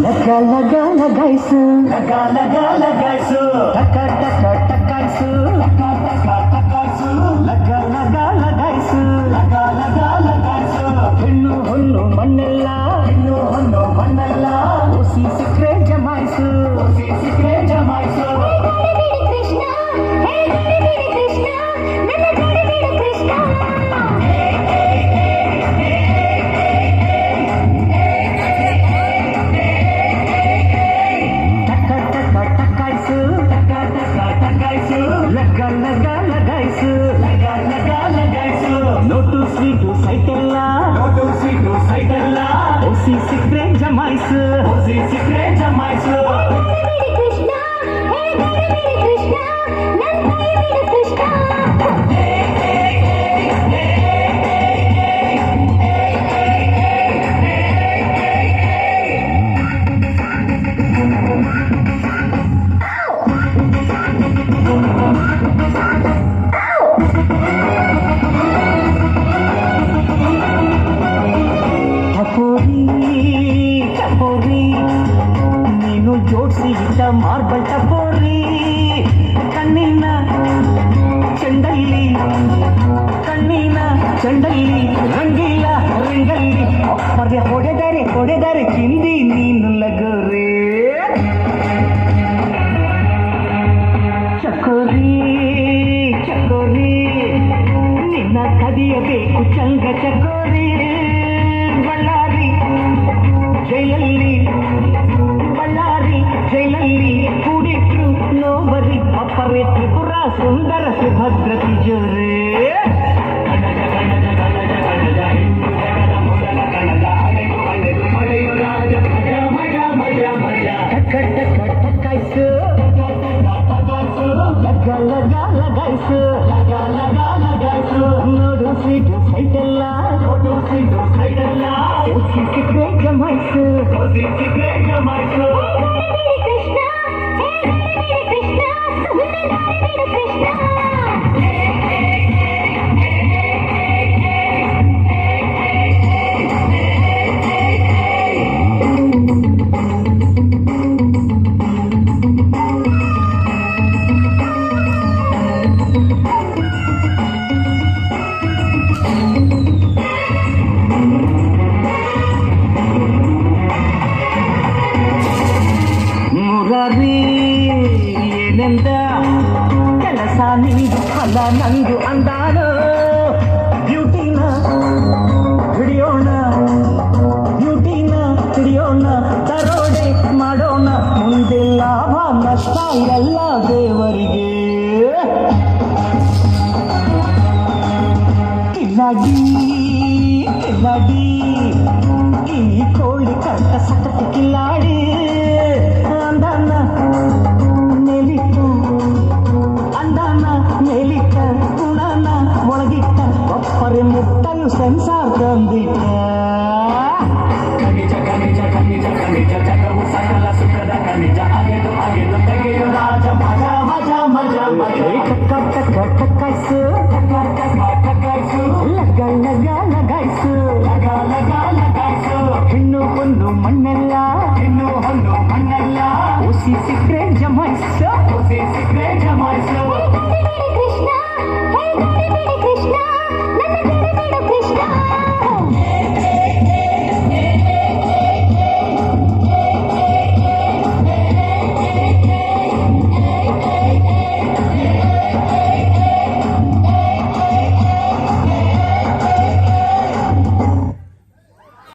ಲಗ ಲಗ ಲಗಾಯ್ಸು ಲಗ ಲಗ ಲಗಾಯ್ಸು ಟಕ ಟಕ ಟಕಾಯ್ಸು ಟಕ ಟಕ ಟಕಾಯ್ಸು ಲಗ ಲಗ ಲಗಾಯ್ಸು ಲಗ ಲಗ ಲಗಾಯ್ಸು ಹೆಣ್ಣು ಹೊನ್ನು ಮಣ್ಣೆಲ್ಲ ಹೆಣ್ಣು ಹೊನ್ನು ಮಣ್ಣೆಲ್ಲ ಒಸಿ ಸಿಕ್ರೆ ಜಮಾಯ್ಸು ಒಸಿ ಸಿಕ್ರೆ ಜಮಾಯ್ಸು ಕೃಷ್ಣ ಹೇ ಕೃಷ್ಣ ನನ್ನ ಕೃಷ್ಣ ಲಗ ಲಗ ಲಗಾಯ್ಸು ಲಗ ಲಗ ಲಗಾಯ್ಸು ನೋಟು ಸ್ವೀಟು ಸೈಟೆಲ್ಲ ನೋಟು ಸ್ವೀಟು ಸೈಟೆಲ್ಲ ಒಸಿ ಸಿಕ್ರೆ ಜಮಾಯ್ಸು ಒಸಿ ಸಿಕ್ರೆ ಜಮಾಯ್ಸು ಕೃಷ್ಣ ಹೇ ಕೃಷ್ಣ ನನ್ನ ಕೃಷ್ಣ ಟಪೋರಿ ನೀನು ಜೋಡಿಸಿ ಇಟ್ಟ ಮಾರ್ಬಲ್ ಟಪೋರಿ ಕಣ್ಣಿನ ಚೆಂಡಲ್ಲಿ ರಂಗಿಲ್ಲ ರಂಗಲ್ಲಿ ಅಪ್ಪರೆ ಹೊಡೆದರೆ ಚಿಂದಿ ನೀನು ಲಗೋರಿ ಚಕೋರಿ ನಿನ್ನ ಕದಿಯಬೇಕು ಚಂಗ ಚಕೋರಿ ಜೈಲಲ್ಲಿ ಕೂಡಿಟ್ರು ನೋಬರಿ ಅಪ್ಪರೇ ತ್ರಿಪುರ ಸುಂದರ ಸುಭದ್ರ ತಿಜೋರೆ ಟಕಾಯ್ಸು ಲಗ ಲಗ ಲಗಾಯ್ಸು ಲಗ ಲಗ ಲಗಾಯ್ಸು ನೋಡು ಸ್ವೀಟು ಸೈಟೆಲ್ಲ ನೋಡು ಸ್ವೀಟು ಸೈಟೆಲ್ಲ ಒಸಿ ಸಿಕ್ರೆ ಜಮಾಯ್ಸು ಒಸಿ ಸಿಕ್ರೆ ಜಮಾಯ್ಸು ಕೃಷ್ಣ ಹೇ ಕೃಷ್ಣ ಕೃಷ್ಣ ಏನೆಂದ ಕೆಲಸ ನಿಂದು ಫಲ ನಂದು ಅಂದಾನು ಬ್ಯೂಟಿನ ಹಿಡಿಯೋಣ ದರೋಡೆ ಮಾಡೋಣ ಮುಂದೆ ಲಾಭ ನಷ್ಟ ಎಲ್ಲ ದೇವರಿಗೆ ಕಿಲಾಡಿ ಈ ಕೋಳಿ ಕಟ್ಟ ಸಕತ್ತು ಕಿಲಾಡಿ ಅಂದಾನ ಮೇಲಿಟ್ಟ ಗುಣನ ಒಳಗಿಟ್ಟ ಒಪ್ಪರೆ ಮುಟ್ಟಲು ಸೆನ್ಸಾರ್ ತಂದಿಟ್ಟ ಖನಿಜ ಜಗವು ಸಕಲ ಸುಖದ ಖನಿಜ ಅಗೆದು ತೆಗೆಯು ರಾಜ ಮಜಾ ಟಕಾಯ್ಸು ಲಗ ಲಗ ಲಗಾಯ್ಸು ಲಗ ಲಗ ಲಗಾಯ್ಸು ಹೆಣ್ಣು ಹೊನ್ನು ಮಣ್ಣೆಲ್ಲ ಒಸಿ ಸಿಕ್ರೆ ಜಮಾಯ್ಸು ಒಸಿ ಸಿಕ್ರೆ ಜಮಾಯ್ಸು ಕೃಷ್ಣ ಹೇ ಕೃಷ್ಣ ನನ್ನ